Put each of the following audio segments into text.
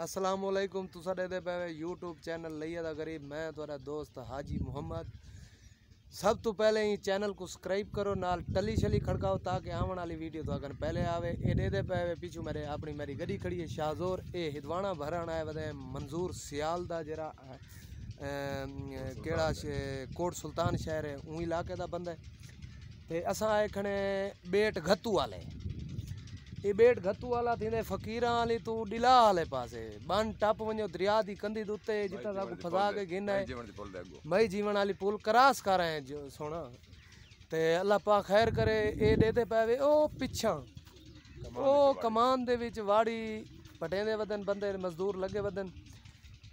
अस्सलाम वालेकुम तुसा दे पे यूट्यूब चैनल लिया दा गरीब मैं तुहारा दोस्त हाजी मुहम्मद। सब तो पहले ही चैनल को सब्सक्राइब करो, नाल टली शली खड़काओ ताकि आने वाली वीडियो तो अगर पहले आवे। ए दे पे पीछू मेरी गड्डी खड़ी है शाहजोर, ए हिदवाना भरण आए वदे मंजूर सियाल दा जरा केड़ा कोट सुल्तान शहर है उन इलाके दा बंदा है। ते असां आए खने बेट घत्तू वाले, ये बेट घत्तू वाला थींदे फकीरां वाली तू डिला वाले पासे बन टप वञो दरिया दी कंधी दे उत्ते जिता सा फसा के गिन है मई जीवन वाली पुल क्रॉस कर रहे हैं जो सोना। ते अल्लाह पाक खैर करे। ए देते पावे ओ पिछा ओ कमान दे विच वाड़ी पटेंदे वदन बंदे मजदूर लगे वदन।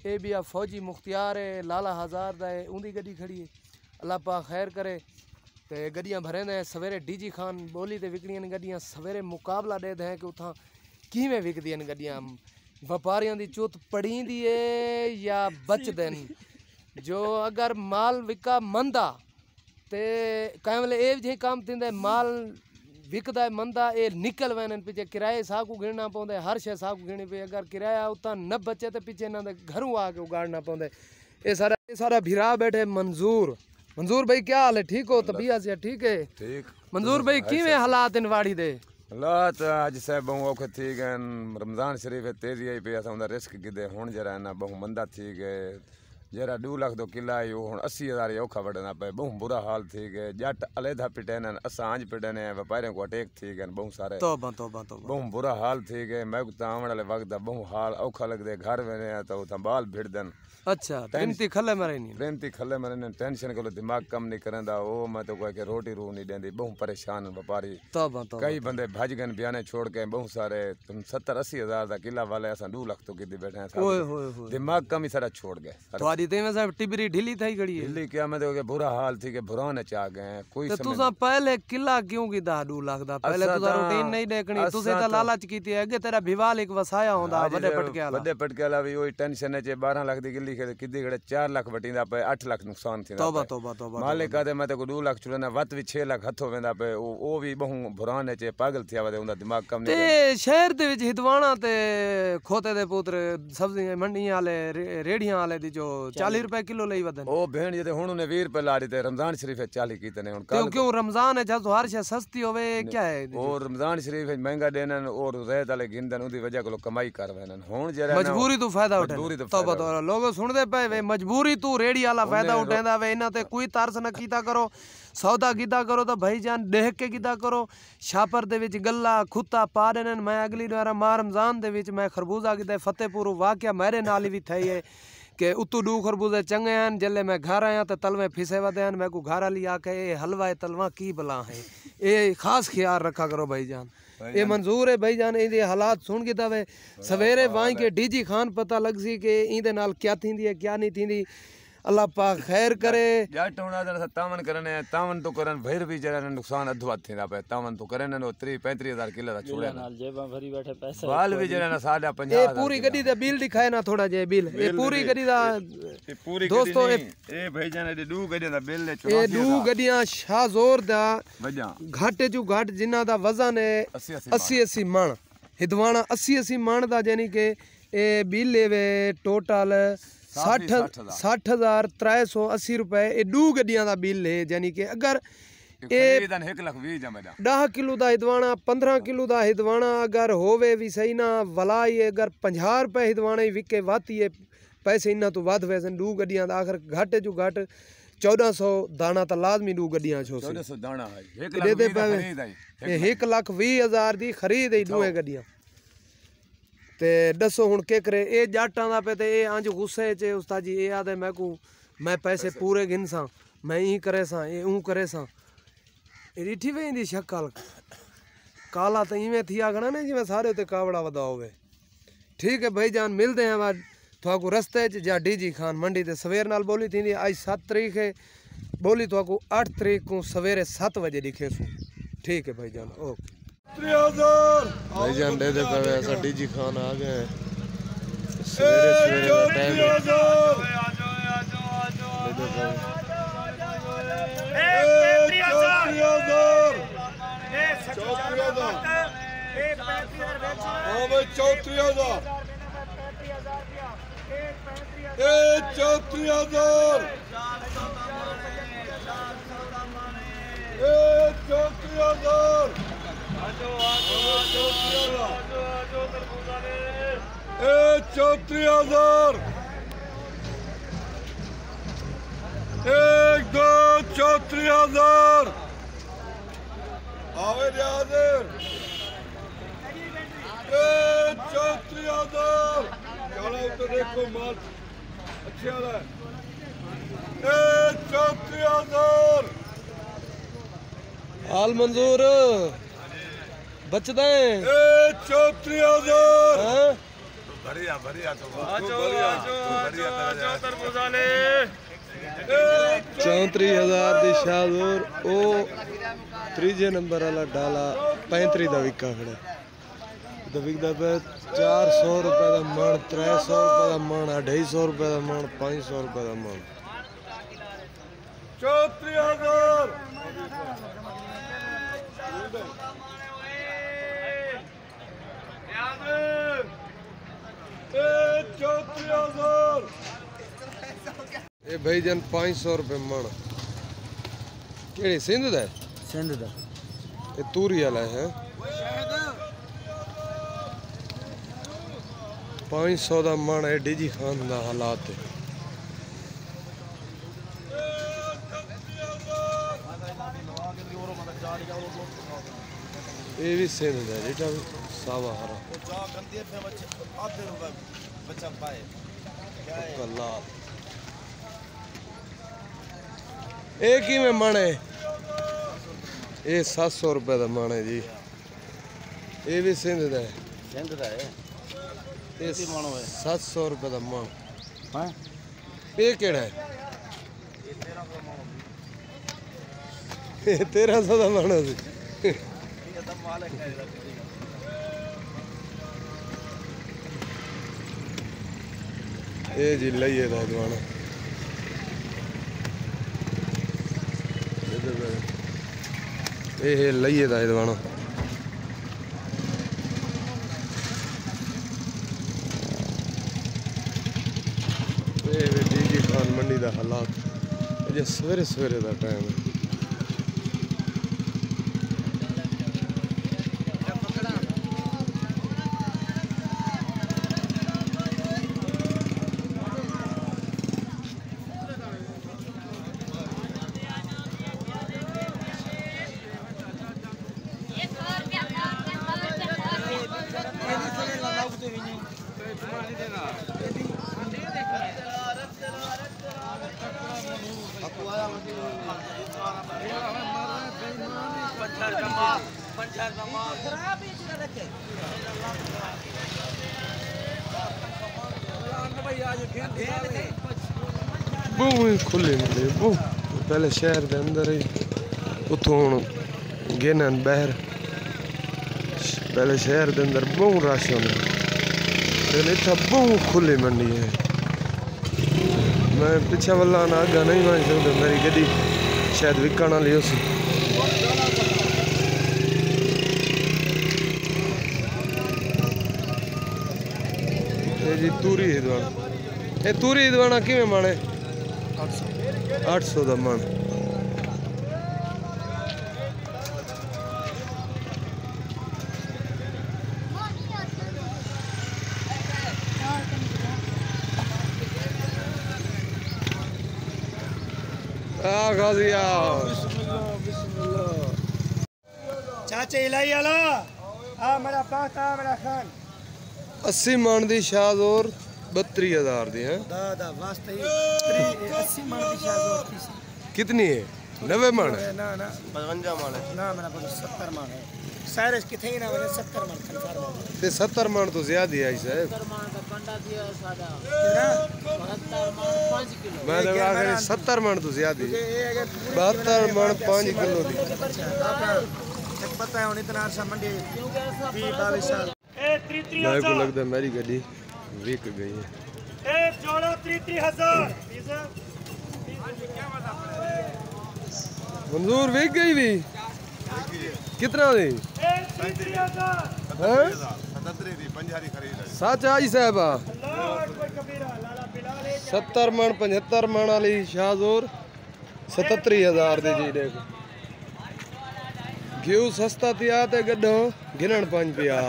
ए भी आ फौजी मुख्तियार है लाला हजार दा है उंदी गड्डी खड़ी है। अल्लाह पाक खैर करे। ते गड्डियां भरेंदे सवेरे डीजी खान बोली ते विकदियां गड्डियां सवेरे मुकाबला दे दें कि उथा किवें विकदियां गड्डियां व्यापारियों दी चुत पड़ींदी है या बचदे जो अगर माल विका मंदा ते कई वेले ए जे काम थींदे माल विकदा है मंदा ए निकल वैन पिछे किराए साकू गिणना पौंदे हर शे साकू गिणी पे अगर किराया उता न बचे तो पिछे इन्हां दे घरों आके उगाड़ना पौंदे। ए सारा भिरा बैठे मंजूर भाई क्या हाल है? ठीक हो? तबीयत से ठीक है? ठीक। मंजूर भाई किवें हालात इन वाड़ी दे? हालात अज से बहु औखे थी गए। रमजान शरीफ तेजी आई पे असा रिस्क गिदे हुण जरा ना बहु मंदा थी गए। जरा 2 लाख दो किला आई हुण 80,000 औखा वढ़ना पे बहु बुरा हाल थी गए। जट अलहदा पिटन असा अंज पिटने व्यापारियों को अटैक थी गए बहु सारे तौबा तौबा तौबा बहु बुरा हाल थी गए। मैं आने वाले वक्त बहु हाल औखा लगदे घर वेने तो उथा बाल भिड़दन। अच्छा प्रेमती खले मरे टेंशन को दिमाग कम नहीं करंदा ओ मैं तो कोई के रोटी रू नहीं देंदी बहु परेशान व्यापारी। कई बंदे भज गए बयाने छोड़ के बहु सारे तुम 70-80,000 दा किला वाले असा 2 लाख तो गिद्दी बैठे हैं। दिमाग कम ही सारा छोड़ गए। तुम्हारी ते में साहब टिबरी ढीली थई गड़ी है ढीली क्या मैं तो के बुरा हाल थी के भुराने चा गए कोई तो तुसा पहले किला क्यों गिदा 2 लाख दा? पहले तुसा रूटीन नहीं देखनी तुसे ता लालच कीती है अगे तेरा भिवाल एक वसाया होंदा बड़े पटके वाला भी ओई टेंशन है 12 लाख दी किली किद्दी गड़े 4 लाख वटींदा पे 8 लाख नुकसान थी। तौबा तौबा तौबा मालिक आदे मैं तो 2 लाख चुलना वत भी 6 लाख हथो वेंदा पे ओ भी बहु भुराने चे पागल थिया वदे उंदा दिमाग कम नहीं ते शहर दे विच हिदवाना ते खोते दे पुत्र सब्जी मंडी वाले रेड़ियां वाले दी जो 40 रुपए किलो लई वदन ओ भेण जे हुण ने 20 रुपए ला दी ते रमजान शरीफ 40 कीते ने हुण क्यों रमजान है जब हर शे सस्ती होवे क्या है और रमजान शरीफ महंगा देनन और रेत वाले गिंदन उदी वजह को कमाई कर वेनन। हुण जरा मजबूरी तो फायदा उठे तौबा तौबा लोग सुनदे पे वे मजबूरी तू रेड़ी वाला फायदा उठांदा वे इना ते कोई तरस न कीता करो। सौदा गिदा करो तो भाईजान देख के गिदा करो। छापर दे विच गल्ला खुत्ता पा देन। मैं अगली बार माह रमजान दे विच मैं खरबूजा गिदा फतेहपुर वाकया मेरे नाल भी थई है कि उतू 2 खरबूजे चंगे हैं। जल्ले मैं घर आया तो तलवे फिसे वदे हैं मैं को घर वाली आके ये हलवा तलवा की बला है ये खास ख्याल रखा करो भाईजान। ये मंजूर है भाईजान इहदे हालात सुन के तवे सवेरे वाई के डीजी खान पता लग सी कि इहदे नाल क्या थींदी है क्या नहीं थींदी। अल्लाह पाक खैर करे। जट होना जरा तावन करने तावन तो करन भैर भी जरा नुकसान अधवा थींदा पे तावन तो करन नो 30-35,000 किलो दा छोड़े नाल जेबा भरी बैठे पैसे बाल भी जरा ना 50,000 ये पूरी गड्डी दा बिल दिखाए ना थोड़ा जे बिल ये पूरी गड्डी दा दोस्तों ए भाईजान ए 2 गड्डियां दा बिल है 84 ये 2 गड्डियां शाहजोर दा घाटे चू घाट जिन्ना दा वजन है 80 मण हिदवाना 80 मण दा यानी कि ए बिल लेवे टोटल 60,380 रुपए ये 2 गड्डियां दा बिल है। यानी कि अगर 10 किलो दा हिदवाना 15 किलो दा हिदवाना अगर होवे भी सही ना वला अगर 50 रुपए हिदवाना ही विके वाती है पैसे इन्ना तो वध वैसन 2 गड्डियां दा आखिर घाटे चू घाट 1400 दाना तो लाजमी 2 गड्डियां छो 1400 दाना है 1,20,000 दी खरीद है 2 गड्डियां ते दसो हुण के करे ए जाटां दा पे ते ए अंज गुस्से च उस्ताद जी ए आदे मैं पैसे पूरे गिनसा मैं ई करे सा ए ऊ करे सा ए रिठी वेंदी शक्ल काला तो इवें थिया गणा ने जिवें सारे ते कावड़ा वदा होवे। ठीक है भाईजान मिलते हैं बाद थोको रस्ते च जा डीजी खान मंडी ते सवेर नाल बोली थी आज 7 तारीख है बोली थोको 8 तारीख को सवेरे 7 बजे दिखे सू। ठीक है भाईजान ओके भाईजान दे पे ऐसा डीजी खान आ गए सवेरे टाइम 34,000 34,000 34,000 1 2 34,000 आवे हाजिर 34,000 चलो तो देखो माल अच्छे वाला है 34,000 हाल मंजूर बचदा है 34,000 बढ़िया बढ़िया तो बढ़िया 34,000 दी शाहदूर ओ तीजे नंबर वाला डाला 35 दा विका खड़ा तो विकदा पे 400 रुपए दा मन 300 रुपए दा मन 250 रुपए दा मन 500 रुपए दा मन 34,000 34,000 ए भाईजान 500 रुपए मन केड़ी सिंध दा सिंध दा ए तूरी वाला है 500 दा मन है डीजी खान दा हालात है ये भी सिंध दा जेटा सावा हरा लाल एक ही में मन है ये 700 रुपए दा मन है जी ये भी सिंध दा है ये 700 रुपए दा मन ये केड़ा है ये 1300 दा मन है ये जी लइए दा दवाना ये लइए दा दवाना ये डीजी खान मंडी दा हालात ये सवेरे सवेरे दा टाइम है बहुत खुले मिले बहुत पहले शहर के अंदर ही उतों हुण गेनन बहर पहले शहर के अंदर बहुत रश होना इतना बहुत खुली मंडी है मैं पिछा वाला ना आगा नहीं मान सकता मेरी गड्डी शायद विकण वाली उसी जी तूरी हिदवाना ये तूरी हिदवाना किवें माने 800 दा मन गाजिया चाचे इलाई आला आ मेरा पाता मेरा खान 80 मन दी शाद और 32,000 दी है दादा वास्ते 80 मन की शाद और कितनी है 90 मन ना ना 55 मन है ना मेरा 70 मन है सारे किथे ही ना मैंने 70 मन कंफर्म ते 70 मन तो ज्यादा ही आई साहब 70 मन का कंडा दिया सादा कितना 72 मन 5 किलो मैं तो आखिर 70 मन तो ज्यादा ही 72 मन 5 किलो दी पता है उन इतना अरसा मंडी 22 साल मेरे को लगता है मेरी गाड़ी विक गई है एक जोड़ा 33,000 मंजूर विक गई भी कितना दी 33,000 हैं 77 दी पंजारी खरीद सच आई साहब अल्लाह कोई कबीरा लाला 70 मण 75 मण वाली शाहजोर 77,000 दी जी देखो घियो सस्ता थिया ते गड्ढो गिनण पंज पिया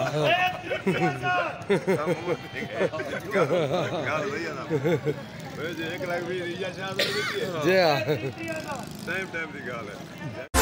जी हाँ टाइम दी गाल है।